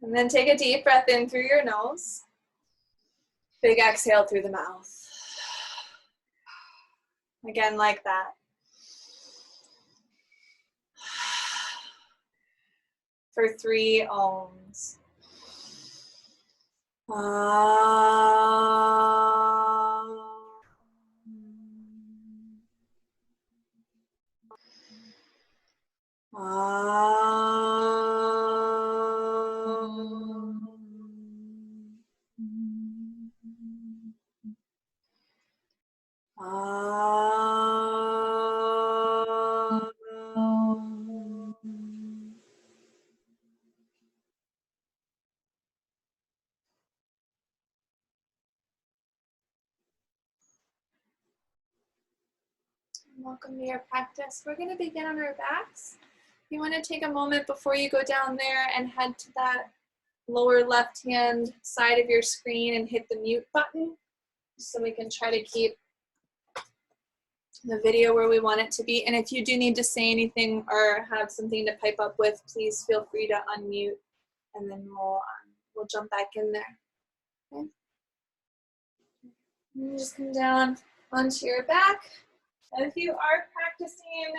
And then take a deep breath in through your nose. Big exhale through the mouth. Again, like that. For 3 ohms. Welcome to your practice. We're going to begin on our backs. You want to take a moment before you go down there and head to that lower left hand side of your screen and hit the mute button so we can try to keep the video where we want it to be. And if you do need to say anything or have something to pipe up with, please feel free to unmute and then we'll jump back in there. Okay? And just come down onto your back. If you are practicing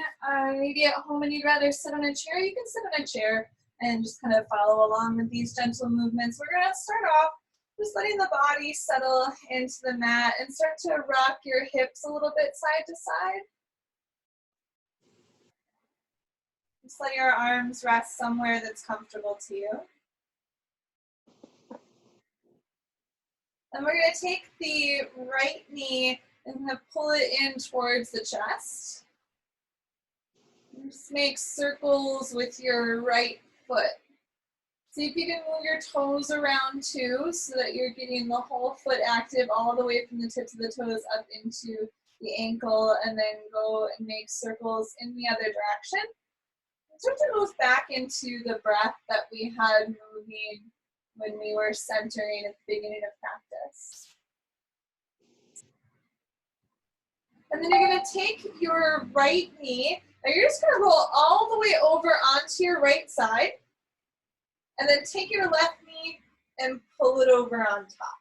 maybe at home and you'd rather sit on a chair, you can sit on a chair and just kind of follow along with these gentle movements. We're going to start off just letting the body settle into the mat and start to rock your hips a little bit side to side. Just let your arms rest somewhere that's comfortable to you. And we're going to take the right knee and kind of pull it in towards the chest. And just make circles with your right foot. See if you can move your toes around too so that you're getting the whole foot active all the way from the tips of the toes up into the ankle, and then go and make circles in the other direction. Start to move back into the breath that we had moving when we were centering at the beginning of practice. And then you're going to take your right knee, and you're just going to roll all the way over onto your right side. And then take your left knee and pull it over on top.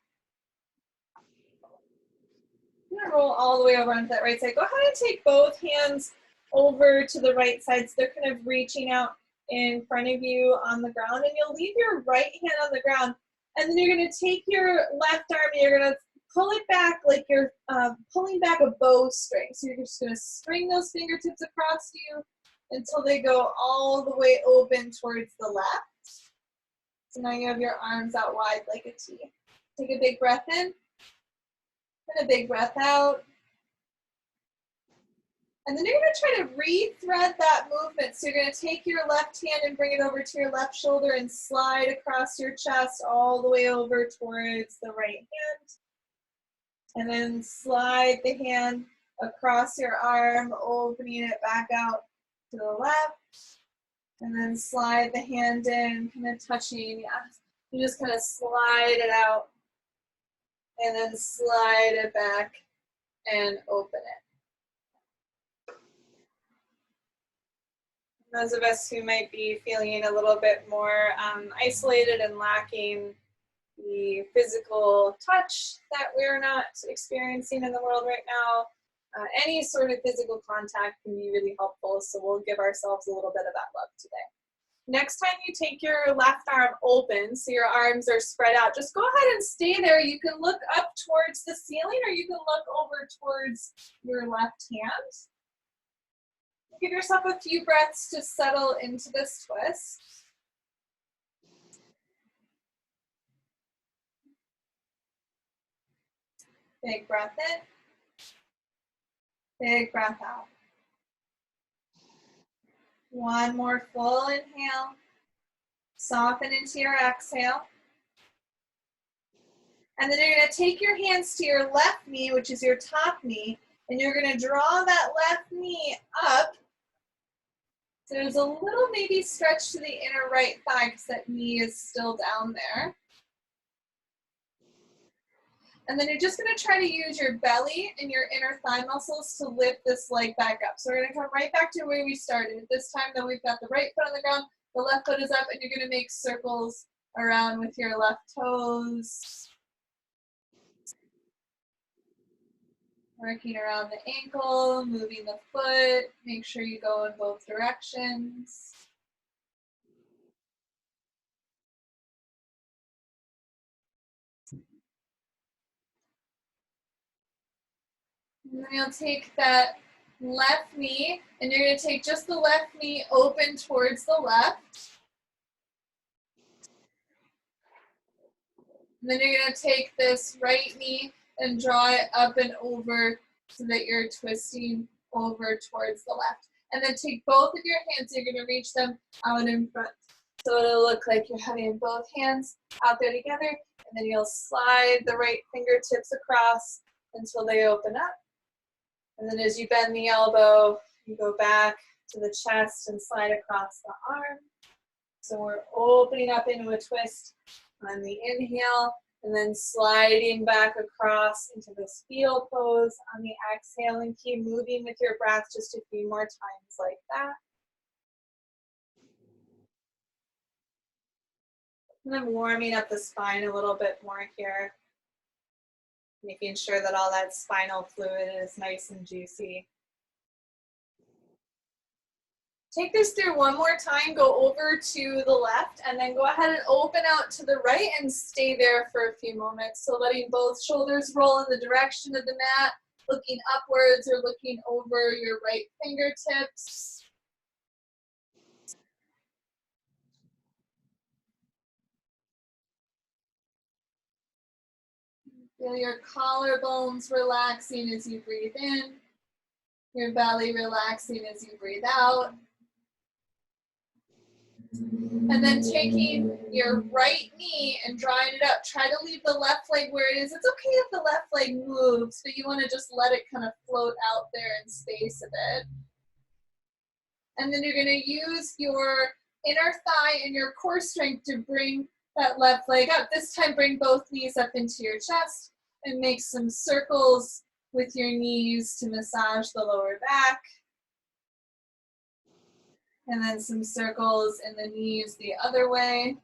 I'm going to roll all the way over onto that right side. Go ahead and take both hands over to the right side so they're kind of reaching out in front of you on the ground. And you'll leave your right hand on the ground. And then you're going to take your left arm and you're going to pull it back like you're pulling back a bowstring. So you're just going to string those fingertips across you until they go all the way open towards the left. So now you have your arms out wide like a T. Take a big breath in, and a big breath out. And then you're going to try to re-thread that movement. So you're going to take your left hand and bring it over to your left shoulder and slide across your chest all the way over towards the right hand. And then slide the hand across your arm, opening it back out to the left. And then slide the hand in, kind of touching, you just kind of slide it out and then slide it back and open it. Those of us who might be feeling a little bit more isolated and lacking the physical touch that we're not experiencing in the world right now, any sort of physical contact can be really helpful, so we'll give ourselves a little bit of that love today. Next time you take your left arm open, so your arms are spread out, just go ahead and stay there. You can look up towards the ceiling or you can look over towards your left hand. Give yourself a few breaths to settle into this twist. Big breath in. Big breath out. One more full inhale. Soften into your exhale. And then you're going to take your hands to your left knee, which is your top knee, and you're going to draw that left knee up. So there's a little maybe stretch to the inner right thigh because that knee is still down there. And then you're just going to try to use your belly and your inner thigh muscles to lift this leg back up. So we're going to come right back to where we started. This time, though, we've got the right foot on the ground, the left foot is up, and you're going to make circles around with your left toes. Working around the ankle, moving the foot. Make sure you go in both directions. And then you'll take that left knee, and you're going to take just the left knee open towards the left. And then you're going to take this right knee and draw it up and over so that you're twisting over towards the left. And then take both of your hands, you're going to reach them out in front. So it'll look like you're having both hands out there together, and then you'll slide the right fingertips across until they open up. And then as you bend the elbow, you go back to the chest and slide across the arm. So we're opening up into a twist on the inhale, and then sliding back across into this fetal pose on the exhale, and keep moving with your breath just a few more times like that. And I'm warming up the spine a little bit more here, making sure that all that spinal fluid is nice and juicy. Take this through one more time, go over to the left, and then go ahead and open out to the right and stay there for a few moments. So letting both shoulders roll in the direction of the mat, looking upwards or looking over your right fingertips. Feel your collarbones relaxing as you breathe in, your belly relaxing as you breathe out. And then taking your right knee and drawing it up. Try to leave the left leg where it is. It's okay if the left leg moves, but you want to just let it kind of float out there in space a bit. And then you're going to use your inner thigh and your core strength to bring that left leg up. This time, bring both knees up into your chest and make some circles with your knees to massage the lower back. And then some circles in the knees the other way.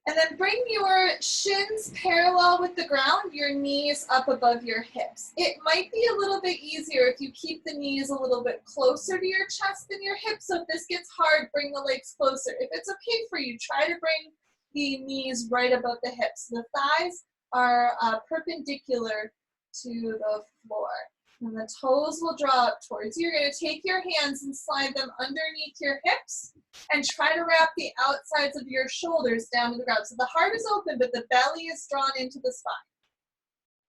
And then bring your shins parallel with the ground, your knees up above your hips. It might be a little bit easier if you keep the knees a little bit closer to your chest than your hips. So if this gets hard, bring the legs closer. If it's okay for you, try to bring the knees right above the hips. The thighs are perpendicular to the floor. And the toes will draw up towards you. You're going to take your hands and slide them underneath your hips and try to wrap the outsides of your shoulders down to the ground. So the heart is open, but the belly is drawn into the spine.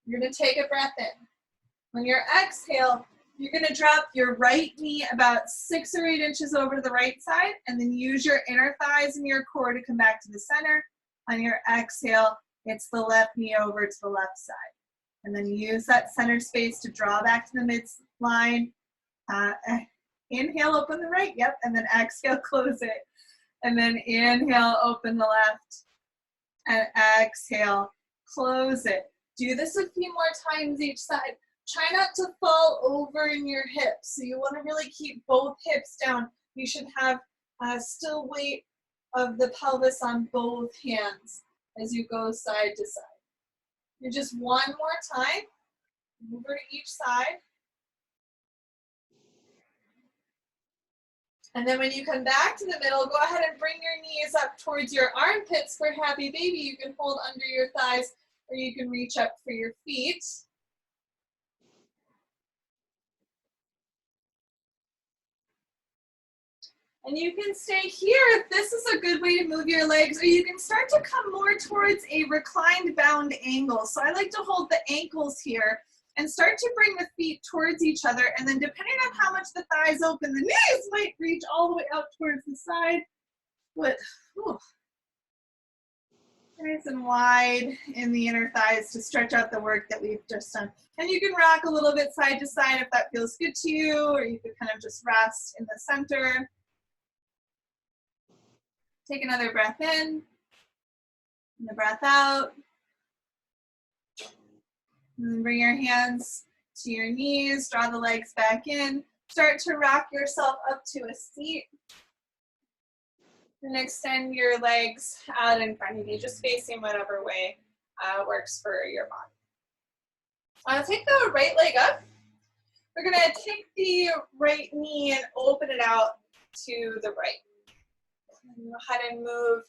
You're going to take a breath in. On your exhale, you're going to drop your right knee about 6 or 8 inches over to the right side, and then use your inner thighs and your core to come back to the center. On your exhale, it's the left knee over to the left side. And then use that center space to draw back to the midline. Inhale, open the right, yep, and then exhale, close it. And then inhale, open the left, and exhale, close it. Do this a few more times each side. Try not to fall over in your hips. So you want to really keep both hips down. You should have still weight of the pelvis on both hands as you go side to side. And just one more time, over to each side. And then when you come back to the middle, go ahead and bring your knees up towards your armpits for happy baby. You can hold under your thighs, or you can reach up for your feet. And you can stay here. This is a good way to move your legs, or you can start to come more towards a reclined bound angle. So I like to hold the ankles here and start to bring the feet towards each other. And then depending on how much the thighs open, the knees might reach all the way out towards the side. But nice and wide in the inner thighs to stretch out the work that we've just done. And you can rock a little bit side to side if that feels good to you, or you could kind of just rest in the center. Take another breath in, and a breath out. And then bring your hands to your knees, draw the legs back in. Start to rock yourself up to a seat. And extend your legs out in front of you, just facing whatever way works for your body. Take the right leg up. We're gonna take the right knee and open it out to the right. And go ahead and move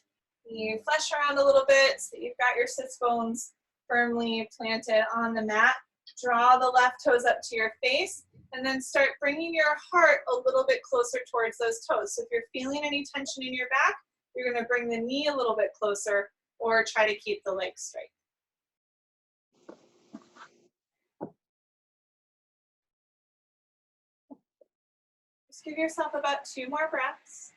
the flesh around a little bit so that you've got your sits bones firmly planted on the mat. Draw the left toes up to your face, and then start bringing your heart a little bit closer towards those toes. So if you're feeling any tension in your back, you're gonna bring the knee a little bit closer or try to keep the legs straight. Just give yourself about 2 more breaths.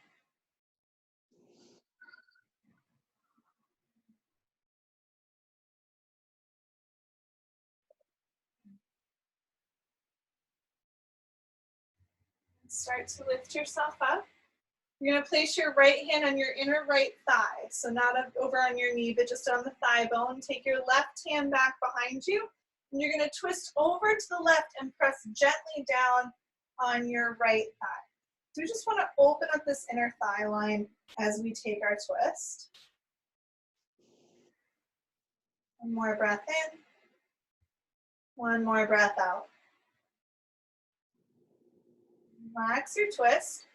Start to lift yourself up. You're going to place your right hand on your inner right thigh. So not up over on your knee, but just on the thigh bone. Take your left hand back behind you. And you're going to twist over to the left and press gently down on your right thigh. So we just want to open up this inner thigh line as we take our twist. One more breath in. One more breath out. Relax your twist.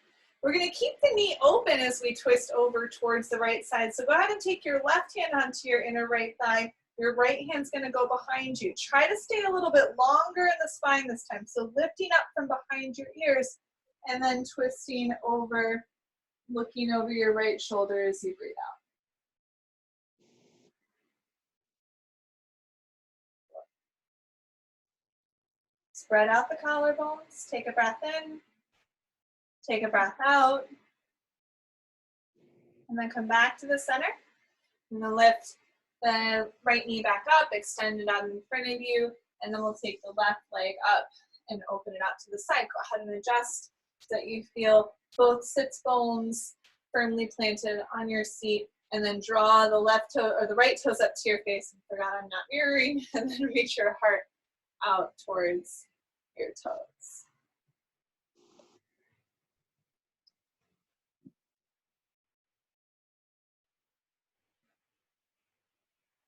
We're going to keep the knee open as we twist over towards the right side. So go ahead and take your left hand onto your inner right thigh. Your right hand's going to go behind you. Try to stay a little bit longer in the spine this time. So lifting up from behind your ears and then twisting over, looking over your right shoulder as you breathe out. Spread out the collarbones. Take a breath in. Take a breath out. And then come back to the center. I'm going to lift the right knee back up, extend it out in front of you, and then we'll take the left leg up and open it out to the side. Go ahead and adjust so that you feel both sits bones firmly planted on your seat, and then draw the left toe or the right toes up to your face. I forgot I'm not mirroring, and then reach your heart out towards your toes.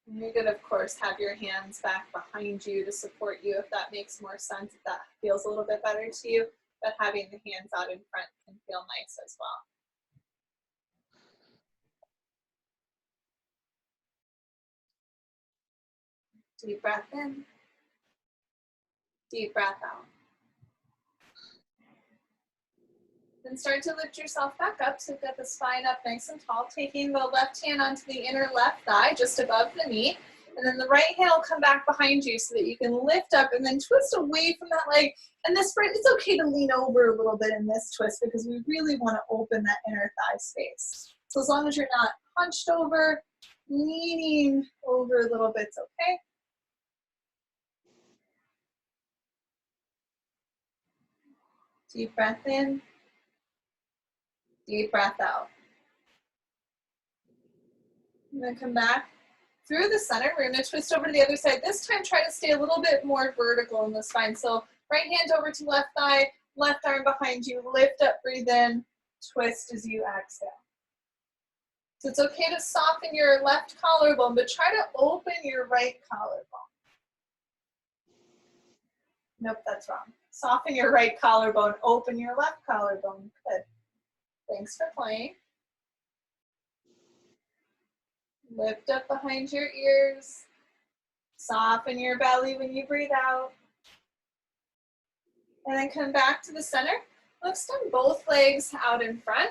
And you could, of course, have your hands back behind you to support you if that makes more sense, if that feels a little bit better to you, but having the hands out in front can feel nice as well. Deep breath in, deep breath out. Then start to lift yourself back up, so you've got the spine up nice and tall, taking the left hand onto the inner left thigh, just above the knee, and then the right hand will come back behind you so that you can lift up and then twist away from that leg. And this part, it's okay to lean over a little bit in this twist because we really want to open that inner thigh space. So as long as you're not hunched over, leaning over a little bit's okay. Deep breath in. Deep breath out. And then come back through the center. We're going to twist over to the other side. This time, try to stay a little bit more vertical in the spine. So right hand over to left thigh, left arm behind you. Lift up, breathe in, twist as you exhale. So it's okay to soften your left collarbone, but try to open your right collarbone. Nope, that's wrong. Soften your right collarbone, open your left collarbone. Good. Thanks for playing. Lift up behind your ears. Soften your belly when you breathe out. And then come back to the center. We'll extend both legs out in front.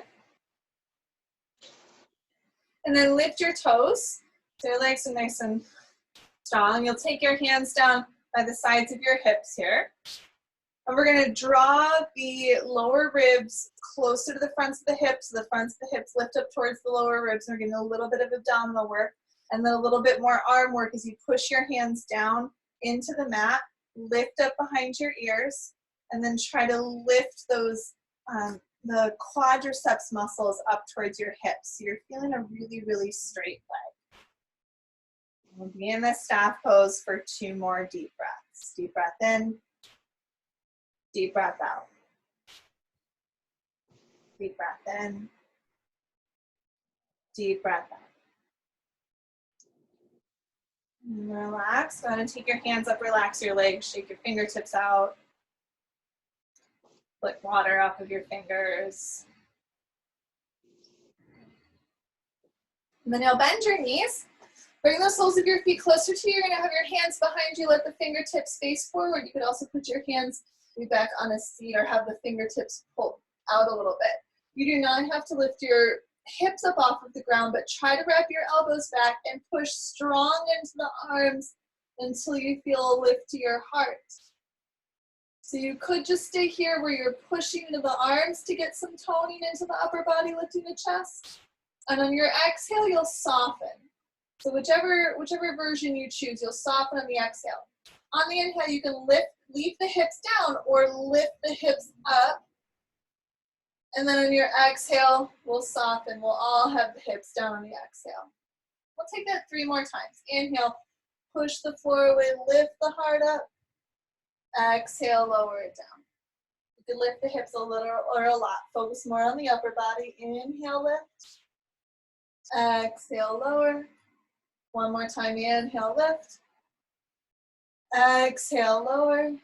And then lift your toes so your legs are nice and strong. You'll take your hands down by the sides of your hips here. And we're going to draw the lower ribs closer to the fronts of the hips. The fronts of the hips lift up towards the lower ribs. We're getting a little bit of abdominal work and then a little bit more arm work as you push your hands down into the mat. Lift up behind your ears and then try to lift those the quadriceps muscles up towards your hips. So you're feeling a really, really straight leg. We'll be in this staff pose for 2 more deep breaths. Deep breath in. Deep breath out. Deep breath in. Deep breath out. And relax. Go ahead and take your hands up, relax your legs, shake your fingertips out. Flick water off of your fingers. And then you'll bend your knees. Bring the soles of your feet closer to you. You're gonna have your hands behind you. Let the fingertips face forward. You could also put your hands back on a seat or have the fingertips pulled out a little bit. You do not have to lift your hips up off of the ground, but try to wrap your elbows back and push strong into the arms until you feel a lift to your heart. So you could just stay here where you're pushing into the arms to get some toning into the upper body, lifting the chest. And on your exhale, you'll soften. So whichever version you choose, you'll soften on the exhale. On the inhale, you can leave the hips down or lift the hips up. And then on your exhale, we'll soften. We'll all have the hips down on the exhale. We'll take that 3 more times. Inhale, push the floor away, lift the heart up. Exhale, lower it down. You can lift the hips a little or a lot. Focus more on the upper body. Inhale, lift. Exhale, lower. 1 more time, inhale, lift. Exhale, lower.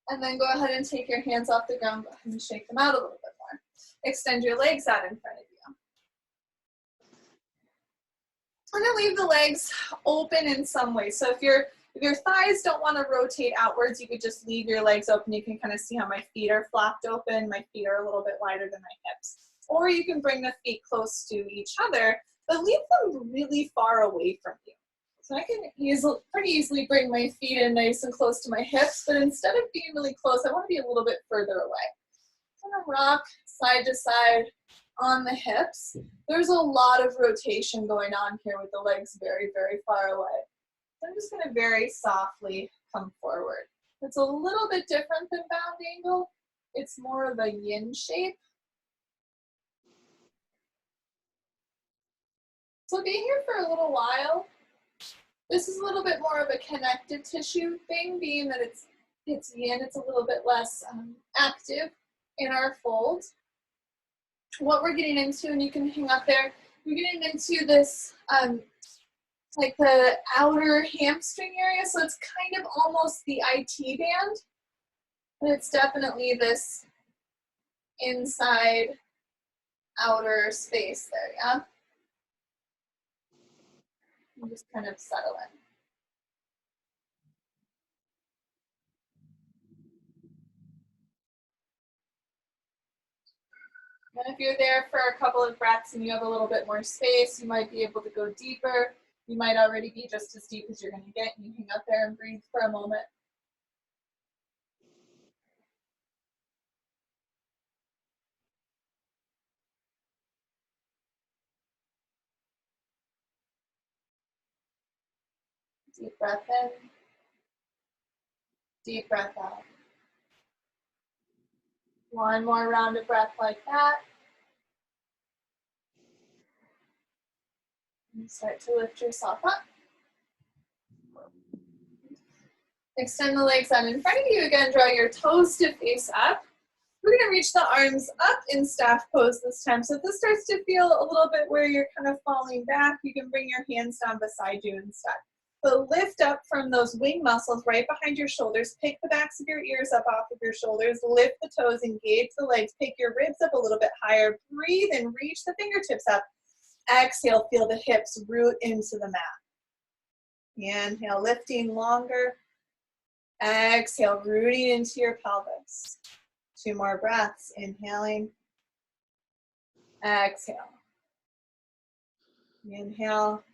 And then go ahead and take your hands off the ground. Go ahead and shake them out a little bit more. Extend your legs out in front of you. I'm gonna leave the legs open in some way. So if your thighs don't want to rotate outwards, you could just leave your legs open. You can kind of see how my feet are flopped open. My feet are a little bit wider than my hips. Or you can bring the feet close to each other, but leave them really far away from you. So I can pretty easily bring my feet in nice and close to my hips, but instead of being really close, I want to be a little bit further away. I'm going to rock side to side on the hips. There's a lot of rotation going on here with the legs very, very far away. So I'm just going to very softly come forward. It's a little bit different than bound angle. It's more of a yin shape. So be here for a little while. This is a little bit more of a connected tissue thing, being that it's yin, it's a little bit less active in our fold. What we're getting into, and you can hang up there, we're getting into this like the outer hamstring area, so it's kind of almost the IT band, but it's definitely this inside outer space there, yeah? And just kind of settle in. And if you're there for a couple of breaths and you have a little bit more space, you might be able to go deeper. You might already be just as deep as you're going to get, and you hang out there and breathe for a moment. Deep breath in. Deep breath out. 1 more round of breath like that. And start to lift yourself up. Extend the legs out in front of you. Again, draw your toes to face up. We're going to reach the arms up in staff pose this time. So if this starts to feel a little bit where you're kind of falling back, you can bring your hands down beside you instead. But lift up from those wing muscles right behind your shoulders. Pick the backs of your ears up off of your shoulders. Lift the toes, engage the legs. Pick your ribs up a little bit higher. Breathe and reach the fingertips up. Exhale, feel the hips root into the mat. Inhale, lifting longer. Exhale, rooting into your pelvis. 2 more breaths. Inhaling. Exhale. Inhale.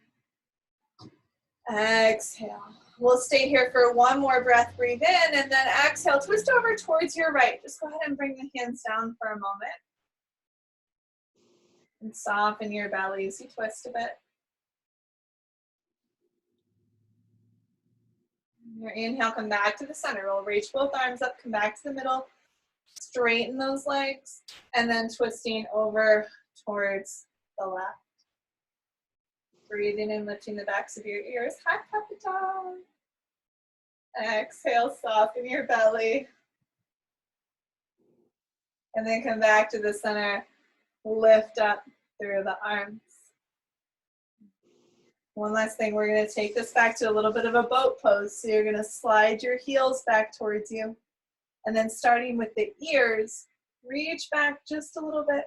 Exhale. We'll stay here for 1 more breath. Breathe in, and then exhale. Twist over towards your right. Just go ahead and bring the hands down for a moment. And soften your belly as you twist a bit. Your inhale, come back to the center. We'll reach both arms up, come back to the middle. Straighten those legs, and then twisting over towards the left. Breathing and lifting the backs of your ears. Hatha. Exhale, soften your belly. And then come back to the center. lift up through the arms. One last thing, we're going to take this back to a little bit of a boat pose. So you're going to slide your heels back towards you. And then starting with the ears, reach back just a little bit.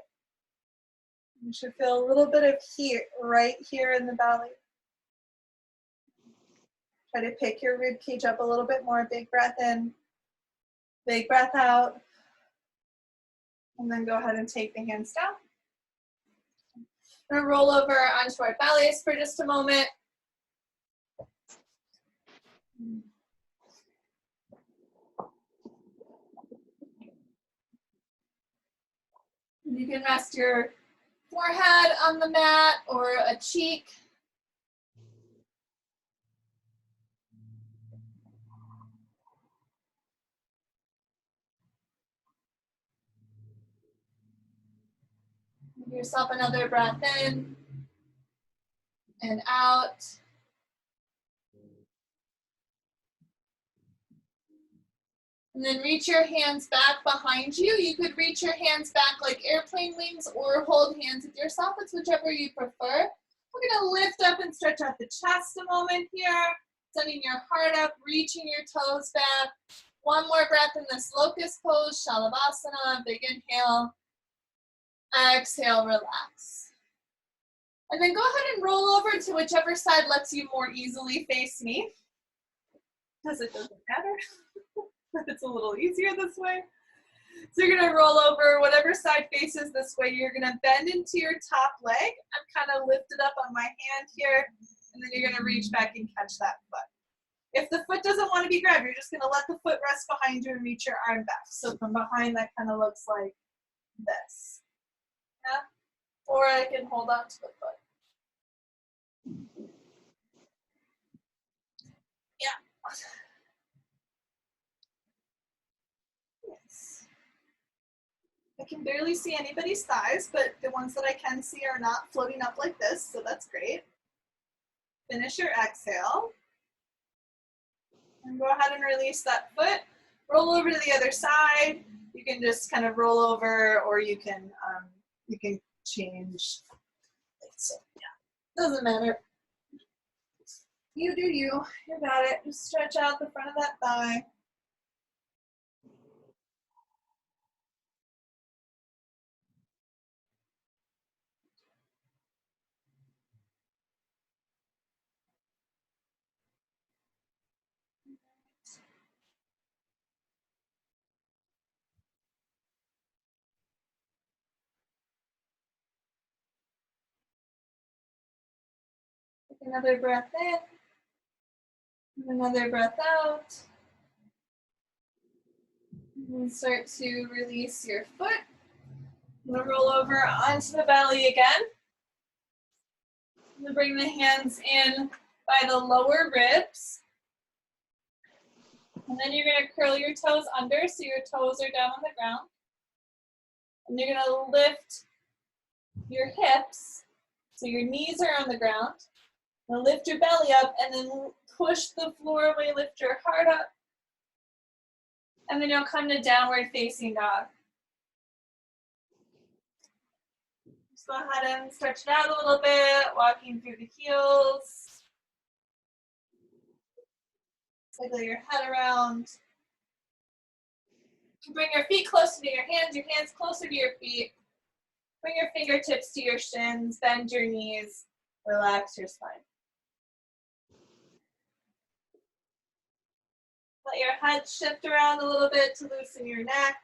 You should feel a little bit of heat right here in the belly. Try to pick your rib cage up a little bit more. Big breath in, big breath out. And then go ahead and take the hands down. We're going to roll over onto our bellies for just a moment. You can rest your forehead on the mat or a cheek. Give yourself another breath in and out. And then reach your hands back behind you. You could reach your hands back like airplane wings or hold hands with yourself. It's whichever you prefer. We're going to lift up and stretch out the chest a moment here. Sending your heart up, reaching your toes back. One more breath in this locust pose, Shalabhasana. Big inhale. Exhale, relax. And then go ahead and roll over to whichever side lets you more easily face me. Because it doesn't matter. It's a little easier this way. So you're going to roll over whatever side faces this way. You're going to bend into your top leg. I'm kind of lifted up on my hand here. And then you're going to reach back and catch that foot. If the foot doesn't want to be grabbed, you're just going to let the foot rest behind you and reach your arm back. So from behind, that kind of looks like this. Yeah? Or I can hold on to the foot. Yeah. Yes. I can barely see anybody's thighs, but the ones that I can see are not floating up like this, so that's great. Finish your exhale. And go ahead and release that foot. Roll over to the other side. You can just kind of roll over, or you can change. So yeah, doesn't matter. You do you. You got it. Just stretch out the front of that thigh. Take another breath in. Another breath out. And start to release your foot. I'm going to roll over onto the belly again. I'm going to bring the hands in by the lower ribs. And then you're going to curl your toes under so your toes are down on the ground. And you're going to lift your hips so your knees are on the ground. Now lift your belly up and then push the floor away, lift your heart up. And then you'll come to downward facing dog. Just go ahead and stretch it out a little bit, walking through the heels. Wiggle your head around. Bring your feet closer to your hands closer to your feet. Bring your fingertips to your shins, bend your knees, relax your spine. Let your head shift around a little bit to loosen your neck.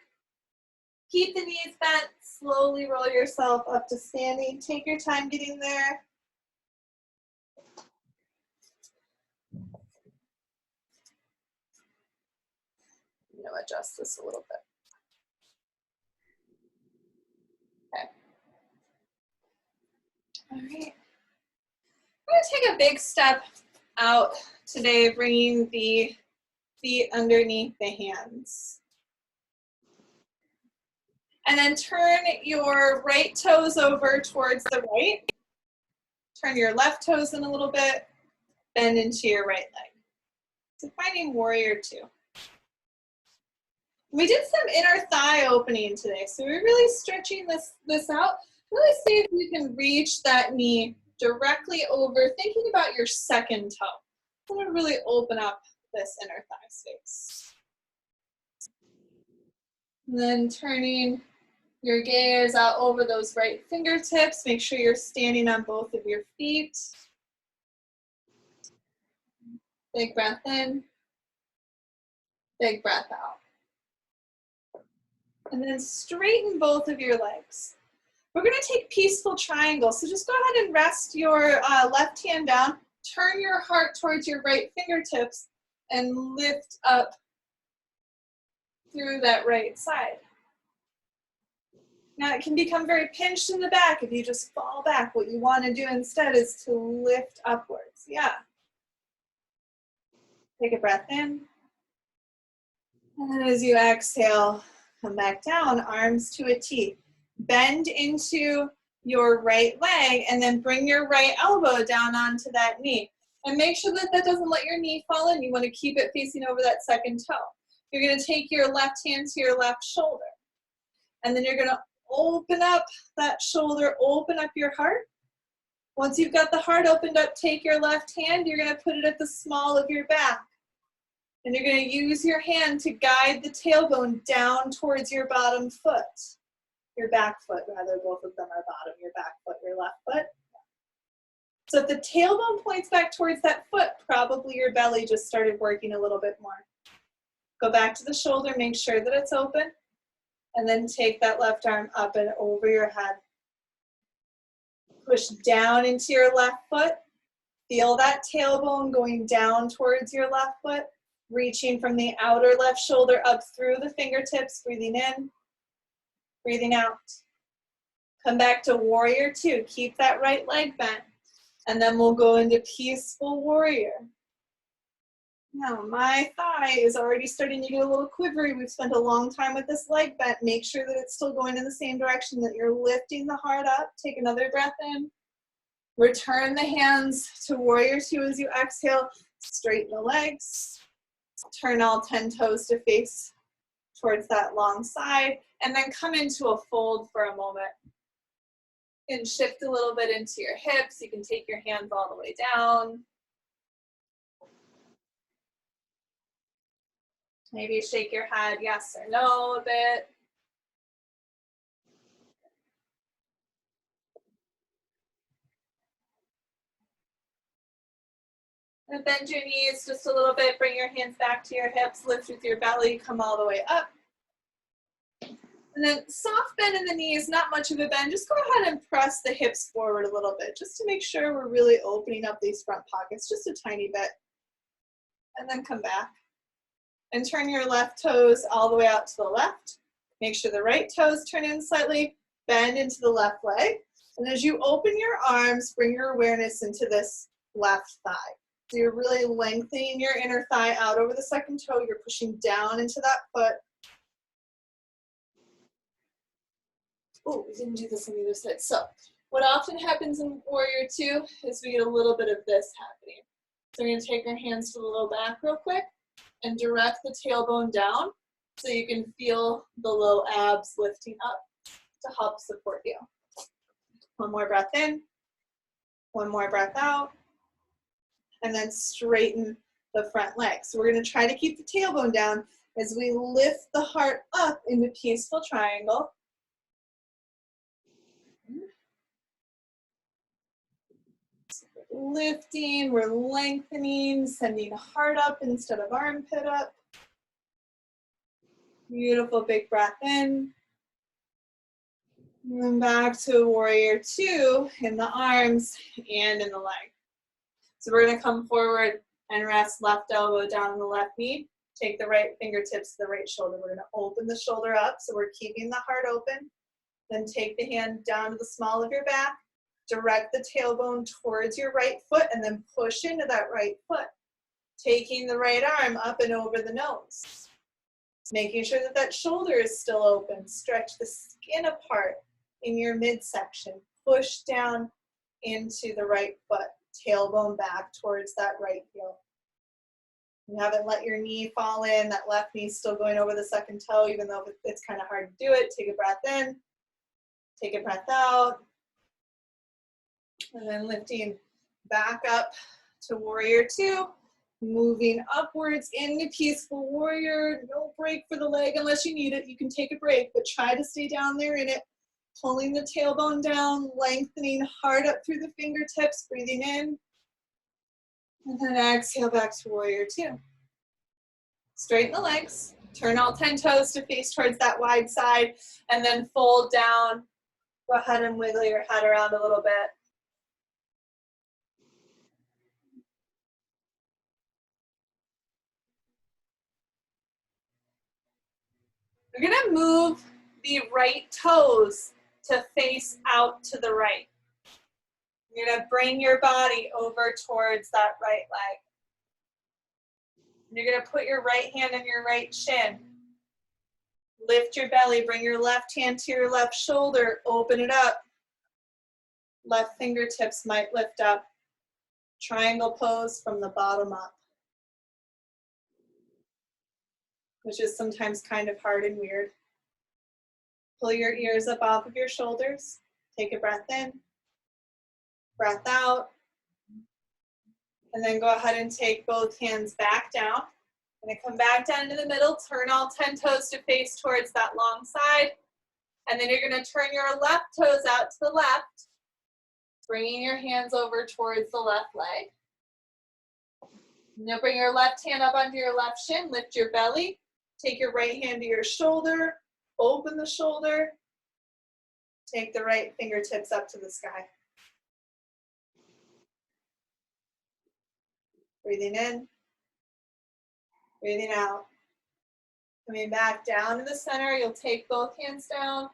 Keep the knees bent. Slowly roll yourself up to standing. Take your time getting there. I'm going to adjust this a little bit. Okay. All right. I'm going to take a big step out today, bringing the feet underneath the hands. And then turn your right toes over towards the right. Turn your left toes in a little bit. Bend into your right leg. So finding warrior two. We did some inner thigh opening today, so we're really stretching this out. Really see if you can reach that knee directly over, thinking about your second toe. I'm going to really open up this inner thigh space. And then turning your gaze out over those right fingertips. Make sure you're standing on both of your feet. Big breath in. Big breath out. And then straighten both of your legs. We're going to take peaceful triangle. So just go ahead and rest your left hand down. Turn your heart towards your right fingertips and lift up through that right side. Now it can become very pinched in the back if you just fall back. What you want to do instead is to lift upwards. Yeah. Take a breath in. And then as you exhale, come back down, arms to a T. Bend into your right leg and then bring your right elbow down onto that knee. And make sure that that doesn't let your knee fall in. You want to keep it facing over that second toe. You're going to take your left hand to your left shoulder. And then you're going to open up that shoulder, open up your heart. Once you've got the heart opened up, take your left hand. You're going to put it at the small of your back. And you're going to use your hand to guide the tailbone down towards your bottom foot. Your back foot, rather, both of them are bottom. Your back foot, your left foot. So if the tailbone points back towards that foot, probably your belly just started working a little bit more. Go back to the shoulder, make sure that it's open, and then take that left arm up and over your head. Push down into your left foot. Feel that tailbone going down towards your left foot, reaching from the outer left shoulder up through the fingertips, breathing in, breathing out. Come back to warrior two. Keep that right leg bent. And then we'll go into peaceful warrior. Now, my thigh is already starting to get a little quivery. We've spent a long time with this leg bent. Make sure that it's still going in the same direction, that you're lifting the heart up. Take another breath in. Return the hands to warrior two as you exhale. Straighten the legs. Turn all 10 toes to face towards that long side. And then come into a fold for a moment. And shift a little bit into your hips. You can take your hands all the way down. Maybe shake your head yes or no a bit. And bend your knees just a little bit. Bring your hands back to your hips. Lift with your belly. Come all the way up. And then soft bend in the knees, not much of a bend. Just go ahead and press the hips forward a little bit just to make sure we're really opening up these front pockets just a tiny bit. And then come back. And turn your left toes all the way out to the left. Make sure the right toes turn in slightly. Bend into the left leg. And as you open your arms, bring your awareness into this left thigh. So you're really lengthening your inner thigh out over the second toe. You're pushing down into that foot. Oh, we didn't do this on the other side. So what often happens in warrior two is we get a little bit of this happening. So we're going to take our hands to the low back real quick and direct the tailbone down so you can feel the low abs lifting up to help support you. One more breath in, one more breath out, and then straighten the front leg. So we're going to try to keep the tailbone down as we lift the heart up into peaceful triangle. Lifting, we're lengthening, sending heart up instead of armpit up. Beautiful big breath in. And then back to warrior two in the arms and in the leg. So we're going to come forward and rest left elbow down on the left knee. Take the right fingertips to the right shoulder. We're going to open the shoulder up, so we're keeping the heart open. Then take the hand down to the small of your back. Direct the tailbone towards your right foot and then push into that right foot. Taking the right arm up and over the nose. Making sure that that shoulder is still open. Stretch the skin apart in your midsection. Push down into the right foot. Tailbone back towards that right heel. You haven't let your knee fall in. That left knee is still going over the second toe, even though it's kind of hard to do it. Take a breath in. Take a breath out. And then lifting back up to warrior two. Moving upwards into peaceful warrior. No break for the leg unless you need it. You can take a break, but try to stay down there in it. Pulling the tailbone down, lengthening hard up through the fingertips, breathing in. And then exhale back to warrior two. Straighten the legs. Turn all 10 toes to face towards that wide side. And then fold down. Go ahead and wiggle your head around a little bit. You're gonna move the right toes to face out to the right. You're gonna bring your body over towards that right leg. You're gonna put your right hand on your right shin. Lift your belly, bring your left hand to your left shoulder, open it up. Left fingertips might lift up. Triangle pose from the bottom up, which is sometimes kind of hard and weird. Pull your ears up off of your shoulders. Take a breath in, breath out, and then go ahead and take both hands back down. I'm gonna come back down into the middle, turn all 10 toes to face towards that long side, and then you're gonna turn your left toes out to the left, bringing your hands over towards the left leg. Now bring your left hand up onto your left shin, lift your belly, take your right hand to your shoulder, open the shoulder, take the right fingertips up to the sky. Breathing in, breathing out. Coming back down to the center, you'll take both hands down,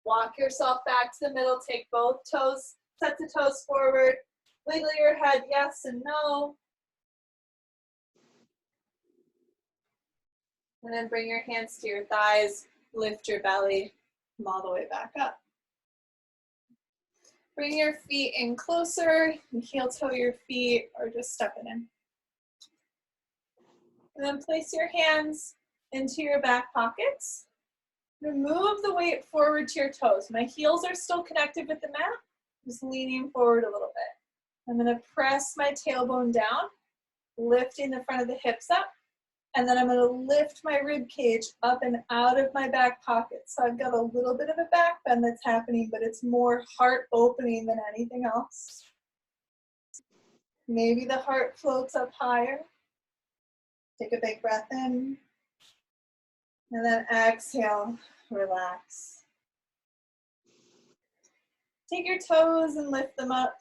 walk yourself back to the middle, take both toes, sets of toes forward, wiggle your head yes and no. And then bring your hands to your thighs, lift your belly, come all the way back up. Bring your feet in closer, and heel toe your feet or just step it in. And then place your hands into your back pockets. Move the weight forward to your toes. My heels are still connected with the mat, just leaning forward a little bit. I'm gonna press my tailbone down, lifting the front of the hips up. And then I'm gonna lift my rib cage up and out of my back pocket. So I've got a little bit of a back bend that's happening, but it's more heart opening than anything else. Maybe the heart floats up higher. Take a big breath in. And then exhale, relax. Take your toes and lift them up.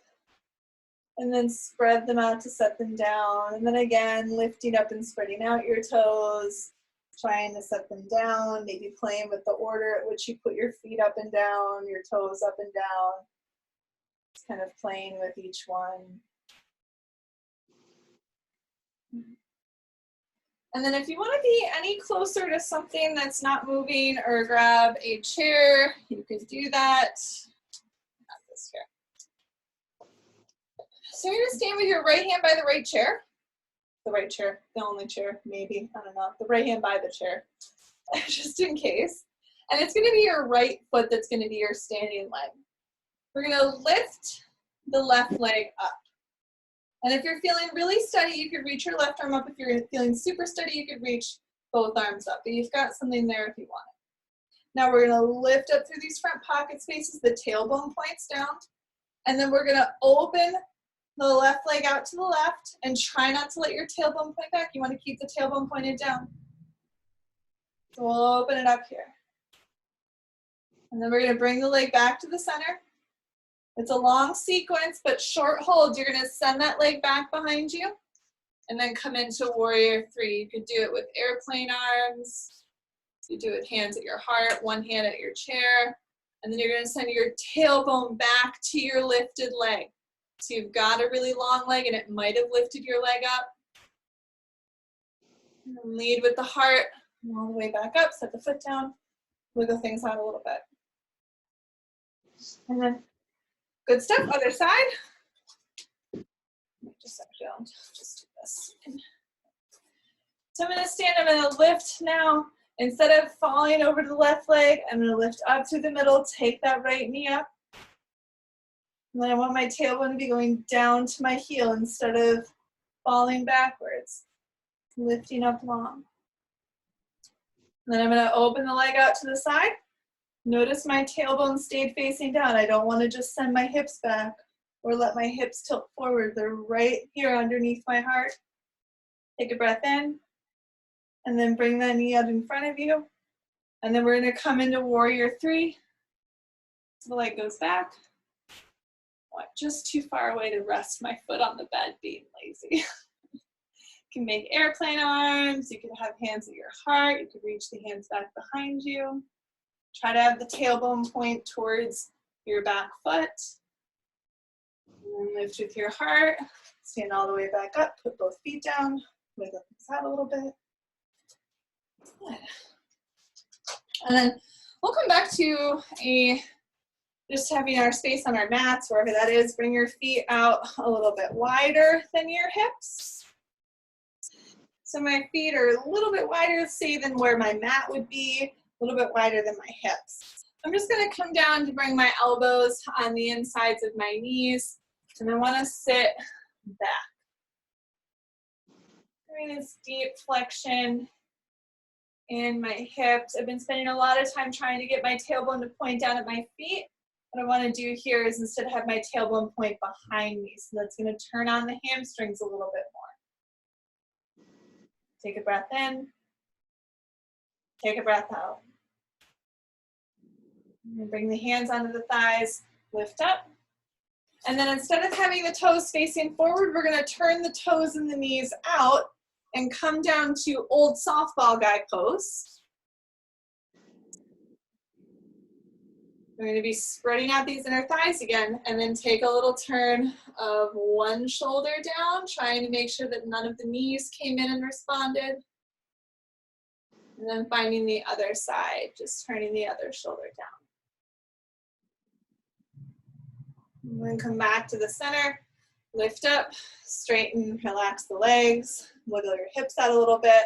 And then spread them out to set them down. And then again, lifting up and spreading out your toes, trying to set them down, maybe playing with the order at which you put your feet up and down, your toes up and down. Just kind of playing with each one. And then if you want to be any closer to something that's not moving or grab a chair, you could do that. Not this chair. So you're gonna stand with your right hand by the right chair. The right chair, the only chair, maybe, I don't know. The right hand by the chair, just in case. And it's gonna be your right foot that's gonna be your standing leg. We're gonna lift the left leg up. And if you're feeling really steady, you could reach your left arm up. If you're feeling super steady, you could reach both arms up. But you've got something there if you want it. Now we're gonna lift up through these front pocket spaces, the tailbone points down. And then we're gonna open the left leg out to the left and try not to let your tailbone point back. You want to keep the tailbone pointed down. So we'll open it up here. And then we're going to bring the leg back to the center. It's a long sequence, but short hold. You're going to send that leg back behind you and then come into warrior three. You could do it with airplane arms. You do it with hands at your heart, one hand at your chair. And then you're going to send your tailbone back to your lifted leg. So you've got a really long leg and it might have lifted your leg up. And lead with the heart, all the way back up, set the foot down, wiggle things out a little bit. And then, good stuff, other side. Just actually, I'll just do this. So I'm gonna stand, I'm gonna lift now Instead of falling over to the left leg, I'm going to lift up through the middle, take that right knee up. And then I want my tailbone to be going down to my heel instead of falling backwards, lifting up long. And then I'm going to open the leg out to the side. Notice my tailbone stayed facing down. I don't want to just send my hips back or let my hips tilt forward. They're right here underneath my heart. Take a breath in, and then bring that knee out in front of you. And then we're going to come into warrior 3. So the leg goes back. Just too far away to rest my foot on the bed being lazy. You can make airplane arms. You can have hands at your heart. You can reach the hands back behind you. Try to have the tailbone point towards your back foot. And then lift with your heart. Stand all the way back up. Put both feet down. Wiggle things out a little bit. Good. And then we'll come back to just having our space on our mats, wherever that is. Bring your feet out a little bit wider than your hips. So my feet are a little bit wider, say, than where my mat would be, a little bit wider than my hips. I'm just going to come down to bring my elbows on the insides of my knees, and I want to sit back. Doing this deep flexion in my hips. I've been spending a lot of time trying to get my tailbone to point down at my feet. What I want to do here is instead have my tailbone point behind me. So that's going to turn on the hamstrings a little bit more. Take a breath in. Take a breath out. And bring the hands onto the thighs. Lift up. And then instead of having the toes facing forward, we're going to turn the toes and the knees out and come down to old softball guy pose. We're going to be spreading out these inner thighs again, and then take a little turn of one shoulder down, trying to make sure that none of the knees came in and responded. And then finding the other side, just turning the other shoulder down. And then come back to the center, lift up, straighten, relax the legs, wiggle your hips out a little bit.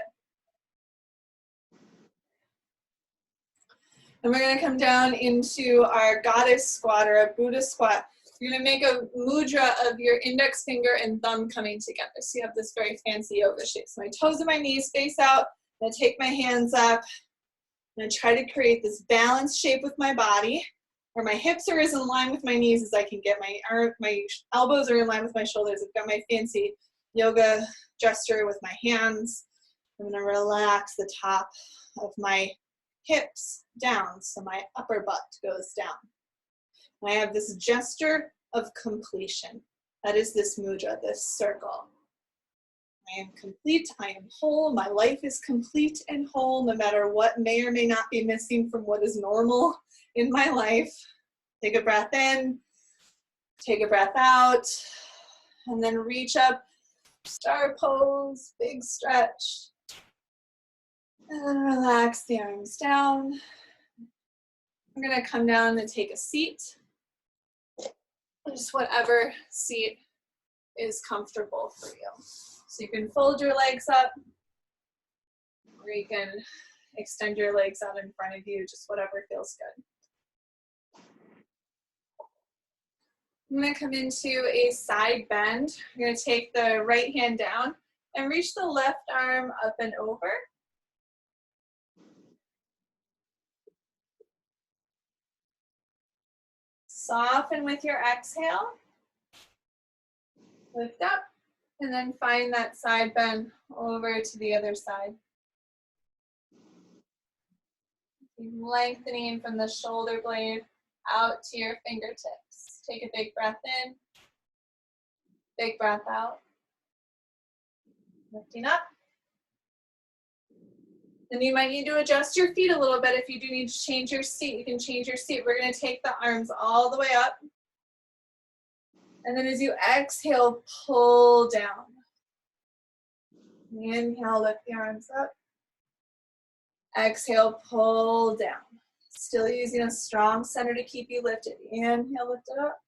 And we're going to come down into our goddess squat or a Buddha squat. You're going to make a mudra of your index finger and thumb coming together. So you have this very fancy yoga shape. So my toes and my knees face out. I'm going to take my hands up. I'm going to try to create this balanced shape with my body, where my hips are as in line with my knees as I can get. My elbows are in line with my shoulders. I've got my fancy yoga gesture with my hands. I'm going to relax the top of my hips down, so my upper butt goes down. And I have this gesture of completion. That is this mudra, this circle. I am complete, I am whole, my life is complete and whole, no matter what may or may not be missing from what is normal in my life. Take a breath in, take a breath out, and then reach up, star pose, big stretch. And then relax the arms down. I'm going to come down and take a seat. Just whatever seat is comfortable for you. So you can fold your legs up, or you can extend your legs out in front of you, just whatever feels good. I'm going to come into a side bend. I'm going to take the right hand down and reach the left arm up and over. Soften with your exhale. Lift up, and then find that side bend over to the other side. Lengthening from the shoulder blade out to your fingertips. Take a big breath in, big breath out. Lifting up. And you might need to adjust your feet a little bit. If you do need to change your seat, you can change your seat. We're going to take the arms all the way up. And then as you exhale, pull down. Inhale, lift the arms up. Exhale, pull down. Still using a strong center to keep you lifted. Inhale, lift it up.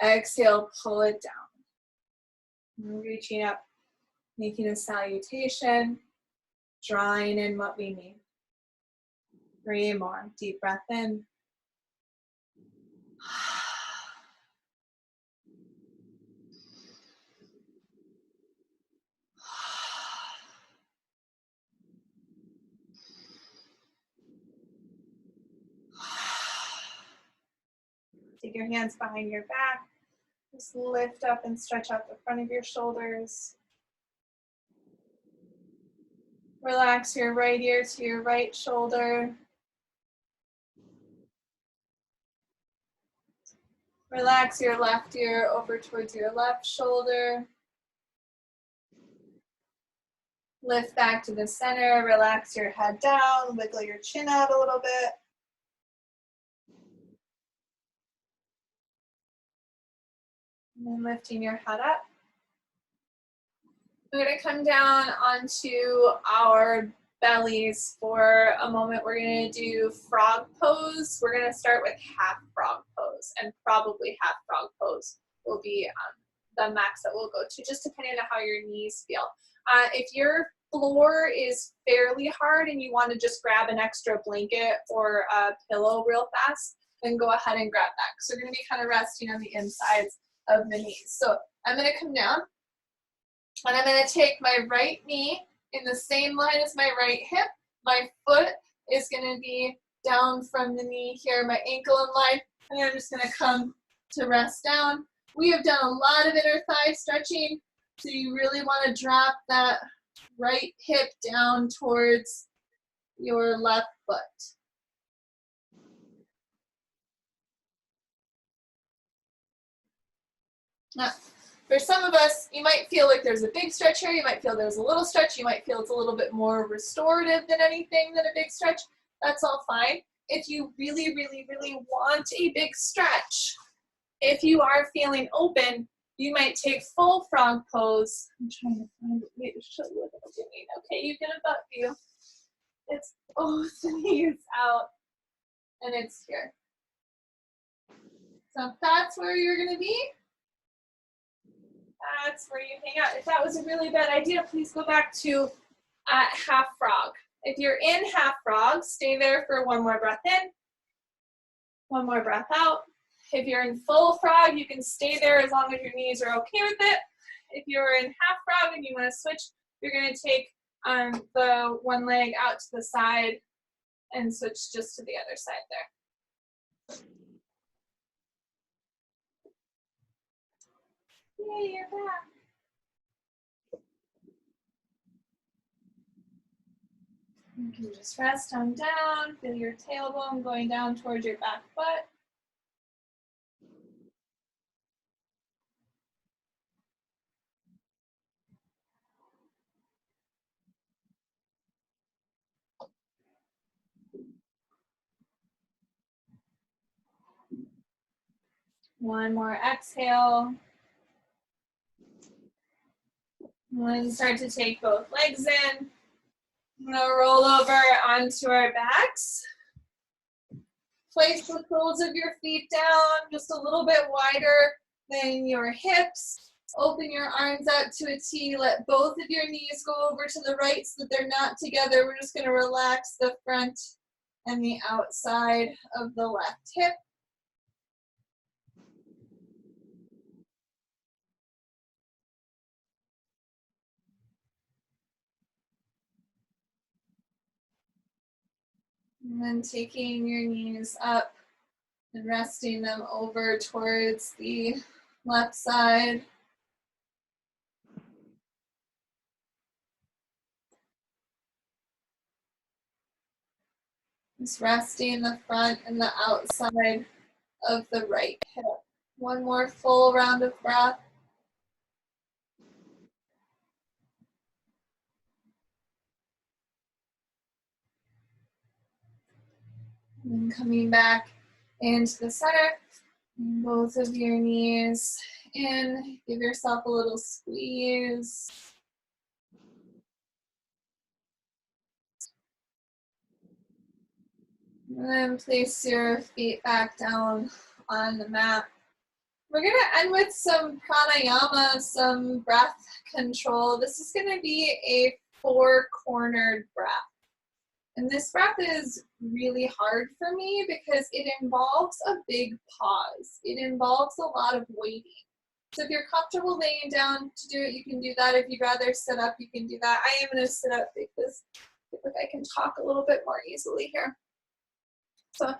Exhale, pull it down. Reaching up, making a salutation. Drawing in what we need. 3 more. Deep breath in. Take your hands behind your back. Just lift up and stretch out the front of your shoulders. Relax your right ear to your right shoulder. Relax your left ear over towards your left shoulder. Lift back to the center. Relax your head down. Wiggle your chin out a little bit. And then lifting your head up. We're going to come down onto our bellies for a moment. We're going to do frog pose. We're going to start with half frog pose, and probably half frog pose will be the max that we'll go to, just depending on how your knees feel. If your floor is fairly hard and you want to just grab an extra blanket or a pillow real fast, then go ahead and grab that. So we're going to be kind of resting on the insides of the knees. So I'm going to come down, and I'm going to take my right knee in the same line as my right hip. My foot is going to be down from the knee here, my ankle in line, and I'm just going to come to rest down. We have done a lot of inner thigh stretching, so you really want to drop that right hip down towards your left foot. Now, for some of us, you might feel like there's a big stretch here, you might feel there's a little stretch, you might feel it's a little bit more restorative than anything than a big stretch. That's all fine. If you really, really, really want a big stretch, if you are feeling open, you might take full frog pose. I'm trying to find a way to show you what I'm doing. Okay, you get a butt view. It's both knees out, and it's here. So if that's where you're going to be, that's where you hang out. If that was a really bad idea, please go back to half frog. If you're in half frog, stay there for one more breath in, one more breath out. If you're in full frog, you can stay there as long as your knees are okay with it. If you're in half frog and you want to switch, you're going to take the one leg out to the side and switch just to the other side there. Yay, you're back. You can just rest on down, feel your tailbone going down towards your back foot. One more exhale. And start to take both legs in. I'm gonna roll over onto our backs. Place the soles of your feet down just a little bit wider than your hips. Open your arms out to a T. Let both of your knees go over to the right so that they're not together. We're just gonna relax the front and the outside of the left hip. And then taking your knees up and resting them over towards the left side. Just resting the front and the outside of the right hip. One more full round of breath. And coming back into the center, both of your knees in. Give yourself a little squeeze. And then place your feet back down on the mat. We're going to end with some pranayama, some breath control. This is going to be a 4-cornered breath. And this breath is really hard for me because it involves a big pause. It involves a lot of waiting. So if you're comfortable laying down to do it, you can do that. If you'd rather sit up, you can do that. I am going to sit up because I feel like I can talk a little bit more easily here. So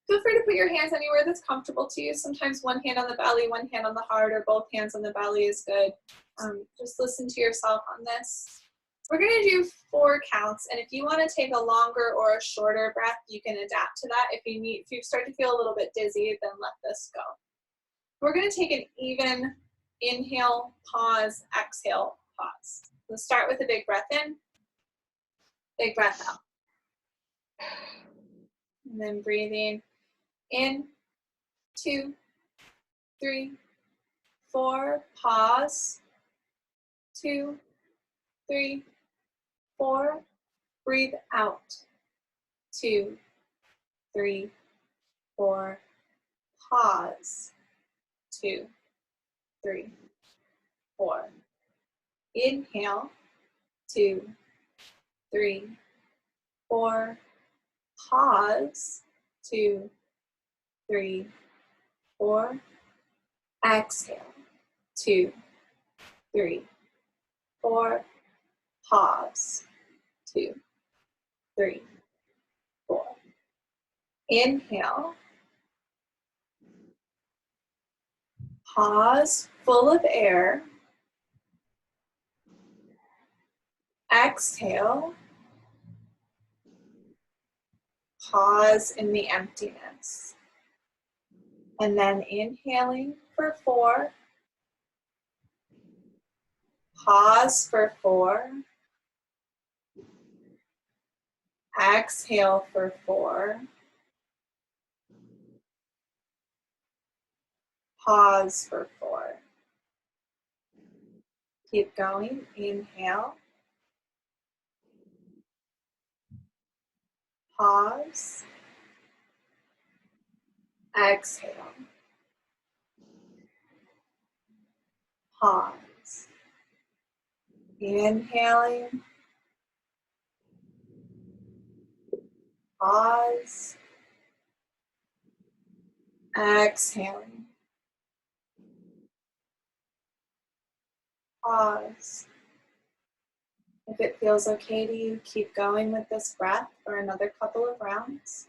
feel free to put your hands anywhere that's comfortable to you. Sometimes one hand on the belly, one hand on the heart, or both hands on the belly is good. Just listen to yourself on this. We're going to do 4 counts, and if you want to take a longer or a shorter breath, you can adapt to that. If you start to feel a little bit dizzy, then let this go. We're going to take an even inhale, pause, exhale, pause. Let's start with a big breath in, big breath out. And then breathing in, 2, 3, 4, pause, 2, 3, 4, breathe out, 2, 3, 4, pause, 2, 3, 4. Inhale, 2, 3, 4, pause, 2, 3, 4. Exhale, 2, 3, 4. Pause, 2, 3, 4. Inhale, pause, full of air. Exhale, pause in the emptiness. And then inhaling for 4. Pause for 4. Exhale for 4. Pause for 4. Keep going. Inhale. Pause. Exhale. Pause. Inhaling. Pause. Exhaling. Pause. If it feels okay to you, keep going with this breath for another couple of rounds.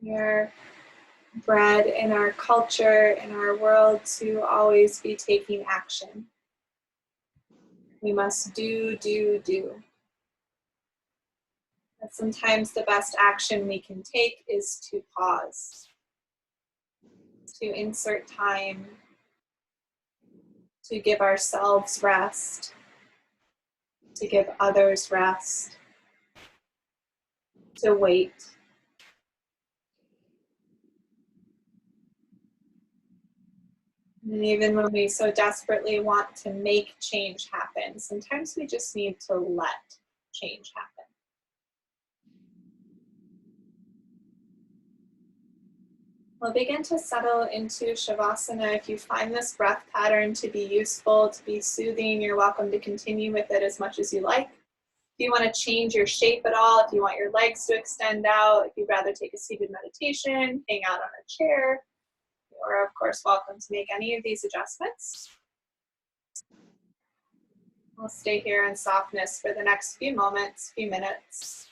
We're bred in our culture, in our world, to always be taking action. We must do. And sometimes the best action we can take is to pause, to insert time, to give ourselves rest, to give others rest, to wait. And even when we so desperately want to make change happen, sometimes we just need to let change happen. We'll begin to settle into Shavasana. If you find this breath pattern to be useful, to be soothing, you're welcome to continue with it as much as you like. If you want to change your shape at all, if you want your legs to extend out, if you'd rather take a seated meditation, hang out on a chair, you're of course welcome to make any of these adjustments. We'll stay here in softness for the next few moments, few minutes.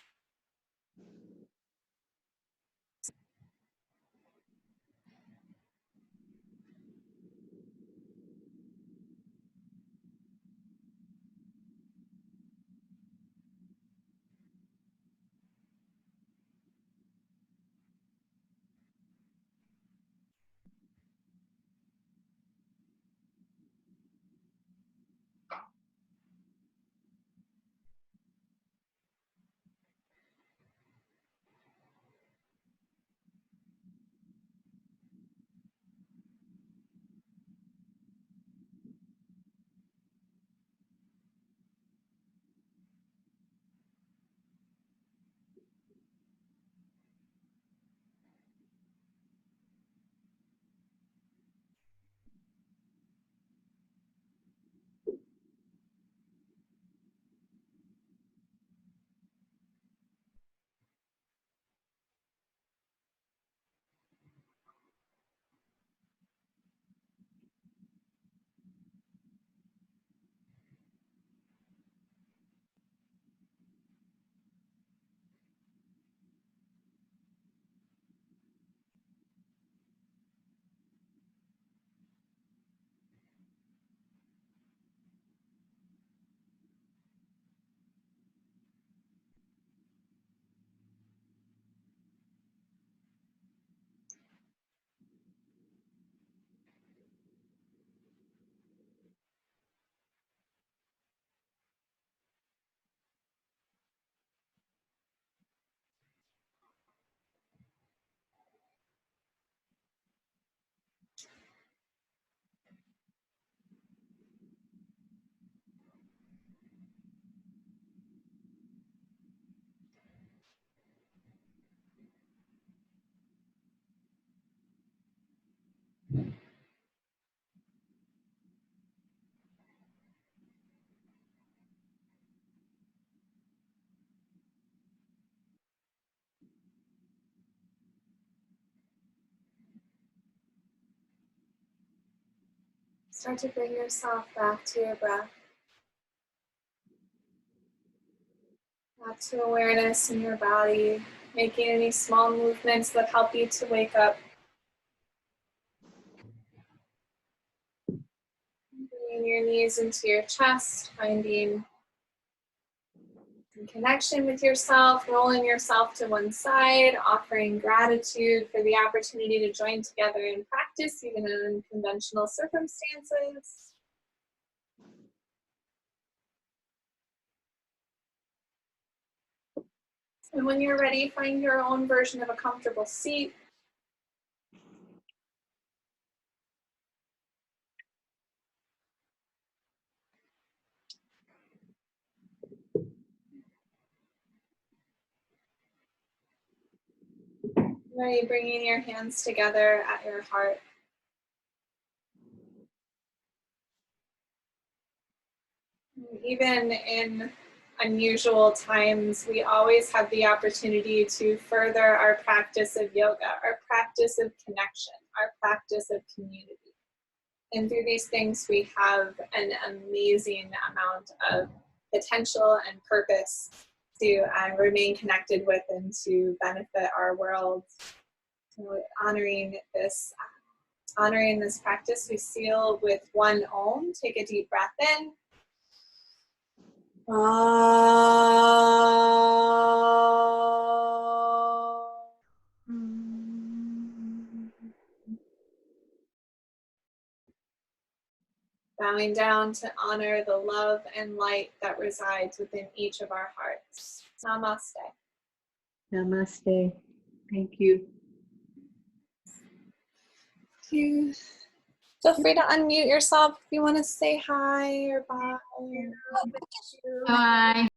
Start to bring yourself back to your breath, back to awareness in your body, making any small movements that help you to wake up. Bringing your knees into your chest, finding in connection with yourself, rolling yourself to one side, offering gratitude for the opportunity to join together in practice, even in unconventional circumstances. And when you're ready, find your own version of a comfortable seat. Ready, bringing your hands together at your heart. Even in unusual times, we always have the opportunity to further our practice of yoga, our practice of connection, our practice of community. And through these things, we have an amazing amount of potential and purpose to remain connected with and to benefit our world. So honoring this practice, we seal with one Om. Take a deep breath in. Bowing down to honor the love and light that resides within each of our hearts. Namaste. Namaste. Thank you. Feel free to unmute yourself if you want to say hi or bye. Bye.